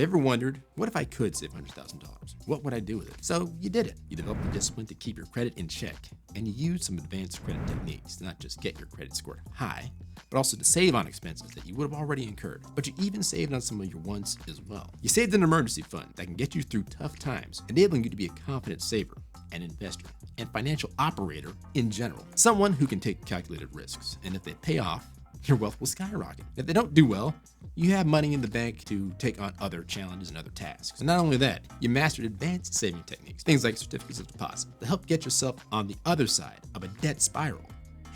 you ever wondered, what if I could save $100,000? What would I do with it? So you did it. You developed the discipline to keep your credit in check, and you used some advanced credit techniques to not just get your credit scored high, but also to save on expenses that you would have already incurred. But you even saved on some of your wants as well. You saved an emergency fund that can get you through tough times, enabling you to be a confident saver, an investor, and financial operator in general. Someone who can take calculated risks, and if they pay off, your wealth will skyrocket. If they don't do well, you have money in the bank to take on other challenges and other tasks. And not only that, you mastered advanced saving techniques, things like certificates of deposit, to help get yourself on the other side of a debt spiral.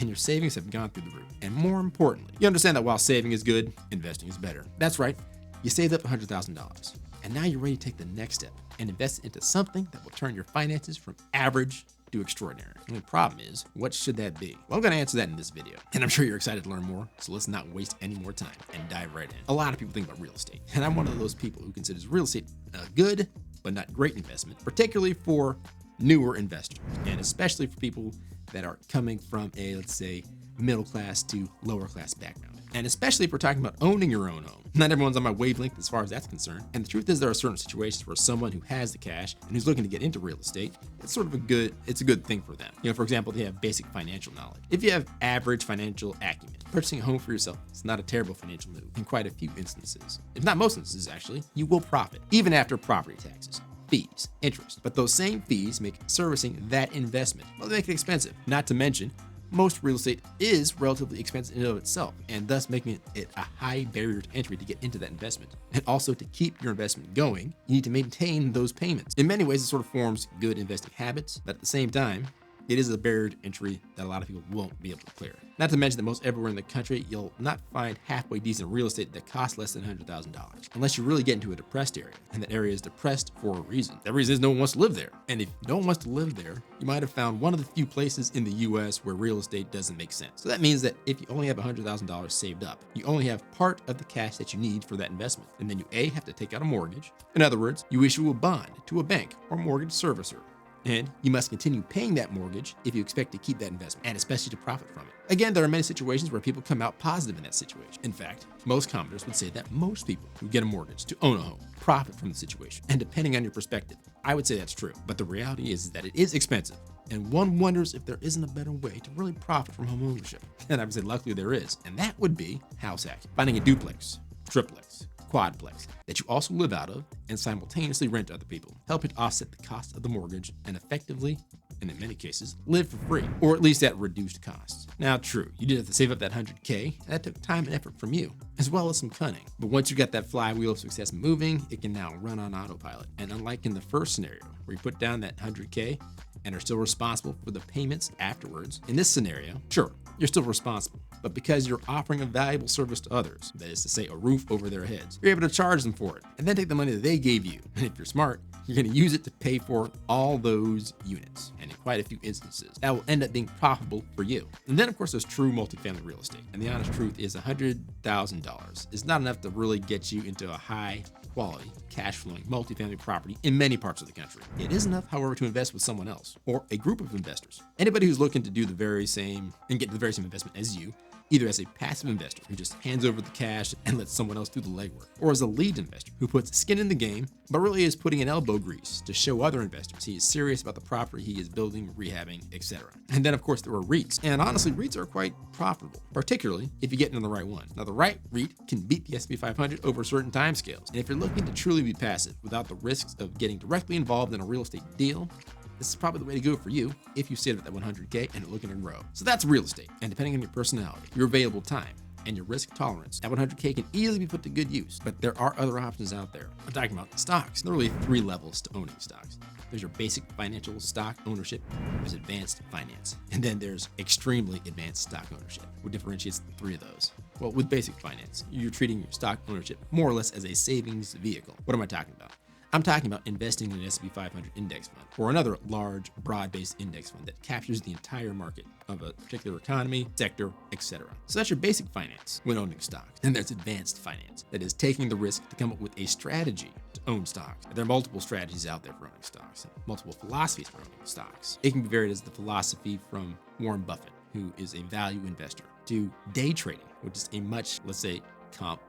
And your savings have gone through the roof. And more importantly, you understand that while saving is good, investing is better. That's right, you saved up $100,000. And now you're ready to take the next step and invest it into something that will turn your finances from average to extraordinary. And the problem is, what should that be? Well, I'm going to answer that in this video, and I'm sure you're excited to learn more, so let's not waste any more time and dive right in. A lot of people think about real estate, and I'm one of those people who considers real estate a good but not great investment, particularly for newer investors, and especially for people that are coming from a, let's say, middle class to lower class background. And especially if we're talking about owning your own home. Not everyone's on my wavelength as far as that's concerned. And the truth is there are certain situations where someone who has the cash and who's looking to get into real estate, it's a good thing for them. For example, they have basic financial knowledge. If you have average financial acumen, purchasing a home for yourself is not a terrible financial move in quite a few instances. If not most instances, actually, you will profit, even after property taxes, fees, interest. But those same fees make servicing that investment, well, they make it expensive. Not to mention, most real estate is relatively expensive in and of itself, and thus making it a high barrier to entry to get into that investment. And also, to keep your investment going, you need to maintain those payments. In many ways, it sort of forms good investing habits, but at the same time, it is a barrier to entry that a lot of people won't be able to clear. Not to mention that most everywhere in the country, you'll not find halfway decent real estate that costs less than $100,000, unless you really get into a depressed area, and that area is depressed for a reason. That reason is no one wants to live there. And if no one wants to live there, you might have found one of the few places in the US where real estate doesn't make sense. So that means that if you only have $100,000 saved up, you only have part of the cash that you need for that investment. And then you have to take out a mortgage. In other words, you issue a bond to a bank or mortgage servicer. And you must continue paying that mortgage if you expect to keep that investment, and especially to profit from it. Again, there are many situations where people come out positive in that situation. In fact, most commenters would say that most people who get a mortgage to own a home profit from the situation. And depending on your perspective, I would say that's true. But the reality is that it is expensive, and one wonders if there isn't a better way to really profit from home ownership. And I would say luckily there is, and that would be house hacking. Finding a duplex, triplex, quadplex that you also live out of and simultaneously rent to other people, helping to offset the cost of the mortgage and effectively, and in many cases, live for free, or at least at reduced costs. Now, true, you did have to save up that $100K, and that took time and effort from you, as well as some cunning. But once you got that flywheel of success moving, it can now run on autopilot. And unlike in the first scenario, where you put down that $100K and are still responsible for the payments afterwards, in this scenario, sure, you're still responsible, but because you're offering a valuable service to others, that is to say a roof over their heads, you're able to charge them for it and then take the money that they gave you. And if you're smart, you're going to use it to pay for all those units. And in quite a few instances, that will end up being profitable for you. And then, of course, there's true multifamily real estate. And the honest truth is $100,000 is not enough to really get you into a high quality, cash flowing multifamily property in many parts of the country. It is enough, however, to invest with someone else or a group of investors. Anybody who's looking to do the very same and get the very same investment as you, either as a passive investor who just hands over the cash and lets someone else do the legwork, or as a lead investor who puts skin in the game, but really is putting in elbow grease to show other investors he is serious about the property he is building, rehabbing, etc. And then, of course, there are Reits. And honestly, Reits are quite profitable, particularly if you get into the right one. Now, the right REIT can beat the S&P 500 over certain timescales. And if you're looking to truly be passive without the risks of getting directly involved in a real estate deal, this is probably the way to go for you if you save at that $100K and are looking to grow. So that's real estate. And depending on your personality, your available time, and your risk tolerance, that $100K can easily be put to good use. But there are other options out there. I'm talking about stocks. There are really 3 levels to owning stocks. There's your basic financial stock ownership, there's advanced finance, and then there's extremely advanced stock ownership. What differentiates the 3 of those? Well, with basic finance, you're treating your stock ownership more or less as a savings vehicle. What am I talking about? I'm talking about investing in an S&P 500 index fund or another large, broad-based index fund that captures the entire market of a particular economy, sector, etc. So that's your basic finance when owning stocks. Then there's advanced finance, that is taking the risk to come up with a strategy to own stocks. There are multiple strategies out there for owning stocks, multiple philosophies for owning stocks. It can be varied as the philosophy from Warren Buffett, who is a value investor, to day trading, which is a much, let's say,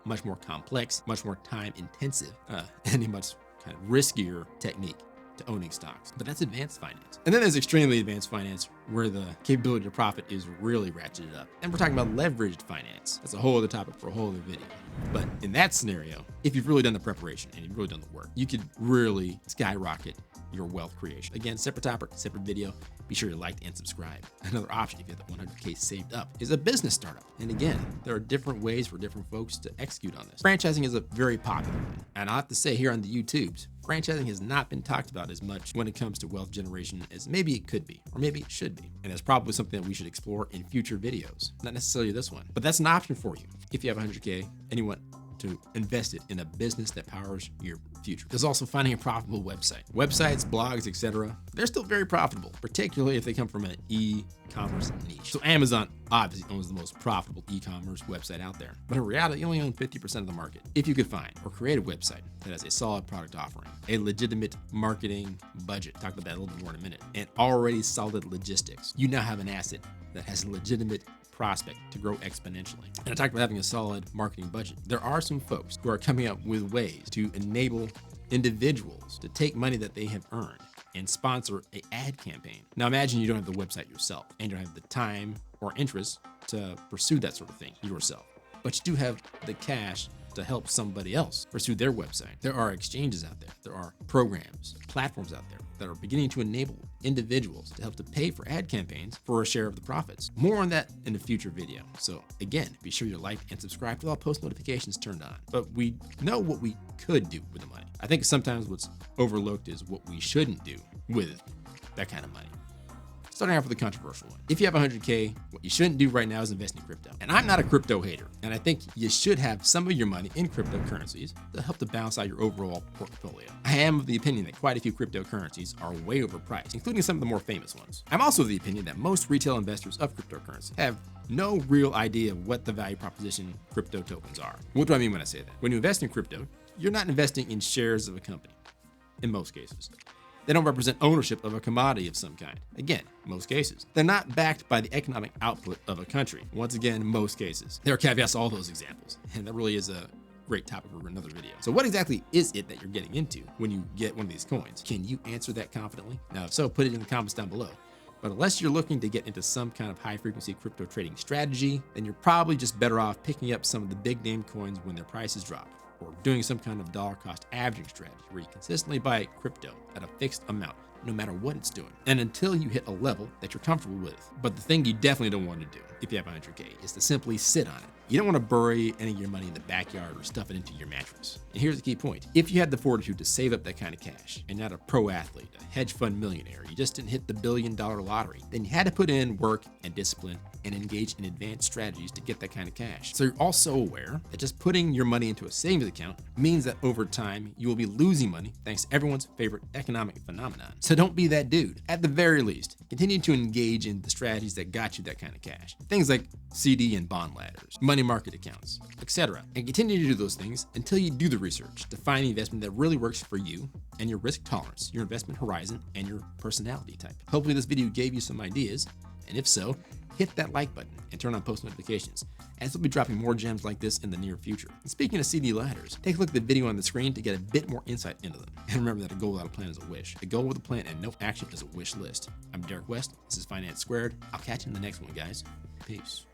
much more complex, much more time intensive, and a much kind of riskier technique to owning stocks. But that's advanced finance. And then there's extremely advanced finance, where the capability to profit is really ratcheted up. And we're talking about leveraged finance. That's a whole other topic for a whole other video. But in that scenario, if you've really done the preparation and you've really done the work, you could really skyrocket your wealth creation. Again, separate topic, separate video. Be sure to like and subscribe. Another option, if you have the 100K saved up, is a business startup. And again, there are different ways for different folks to execute on this. Franchising is a very popular one. And I have to say, here on the YouTubes, franchising has not been talked about as much when it comes to wealth generation as maybe it could be, or maybe it should be. And that's probably something that we should explore in future videos. Not necessarily this one, but that's an option for you if you have 100K and you want to invest it in a business that powers your future. There's also finding a profitable website. Websites, blogs, etc. They're still very profitable, particularly if they come from an e-commerce niche. So Amazon obviously owns the most profitable e-commerce website out there. But in reality, you only own 50% of the market. If you could find or create a website that has a solid product offering, a legitimate marketing budget, talk about that a little bit more in a minute, and already solid logistics, you now have an asset that has a legitimate prospect to grow exponentially. And I talked about having a solid marketing budget. There are some folks who are coming up with ways to enable individuals to take money that they have earned and sponsor an ad campaign. Now imagine you don't have the website yourself and you don't have the time or interest to pursue that sort of thing yourself, but you do have the cash to help somebody else pursue their website. There are exchanges out there. There are programs, platforms out there that are beginning to enable individuals to help to pay for ad campaigns for a share of the profits. More on that in a future video. So again, be sure to like and subscribe with all post notifications turned on. But we know what we could do with the money. I think sometimes what's overlooked is what we shouldn't do with that kind of money. Starting off with a controversial one. If you have 100K, what you shouldn't do right now is invest in crypto. And I'm not a crypto hater, and I think you should have some of your money in cryptocurrencies to help to balance out your overall portfolio. I am of the opinion that quite a few cryptocurrencies are way overpriced, including some of the more famous ones. I'm also of the opinion that most retail investors of cryptocurrency have no real idea of what the value proposition crypto tokens are. What do I mean when I say that? When you invest in crypto, you're not investing in shares of a company, in most cases. They don't represent ownership of a commodity of some kind. Again, most cases. They're not backed by the economic output of a country. Once again, most cases. There are caveats to all those examples, and that really is a great topic for another video. So what exactly is it that you're getting into when you get one of these coins? Can you answer that confidently? Now, if so, put it in the comments down below. But unless you're looking to get into some kind of high-frequency crypto trading strategy, then you're probably just better off picking up some of the big name coins when their prices drop, or doing some kind of dollar cost averaging strategy where you consistently buy crypto at a fixed amount, no matter what it's doing, and until you hit a level that you're comfortable with. But the thing you definitely don't want to do if you have 100K is to simply sit on it. You don't want to bury any of your money in the backyard or stuff it into your mattress. And here's the key point. If you had the fortitude to save up that kind of cash and not a pro athlete, a hedge fund millionaire, you just didn't hit the $1 billion lottery, then you had to put in work and discipline and engage in advanced strategies to get that kind of cash. So you're also aware that just putting your money into a savings account means that over time you will be losing money thanks to everyone's favorite economic phenomenon. So don't be that dude. At the very least, continue to engage in the strategies that got you that kind of cash. Things like CD and bond ladders, money market accounts, etc. And continue to do those things until you do the research to find the investment that really works for you and your risk tolerance, your investment horizon, and your personality type. Hopefully this video gave you some ideas, and if so, hit that like button and turn on post notifications, as we'll be dropping more gems like this in the near future. And speaking of CD ladders, take a look at the video on the screen to get a bit more insight into them. And remember that a goal without a plan is a wish. A goal with a plan and no action is a wish list. I'm Derek West. This is Finance Squared. I'll catch you in the next one, guys. Peace.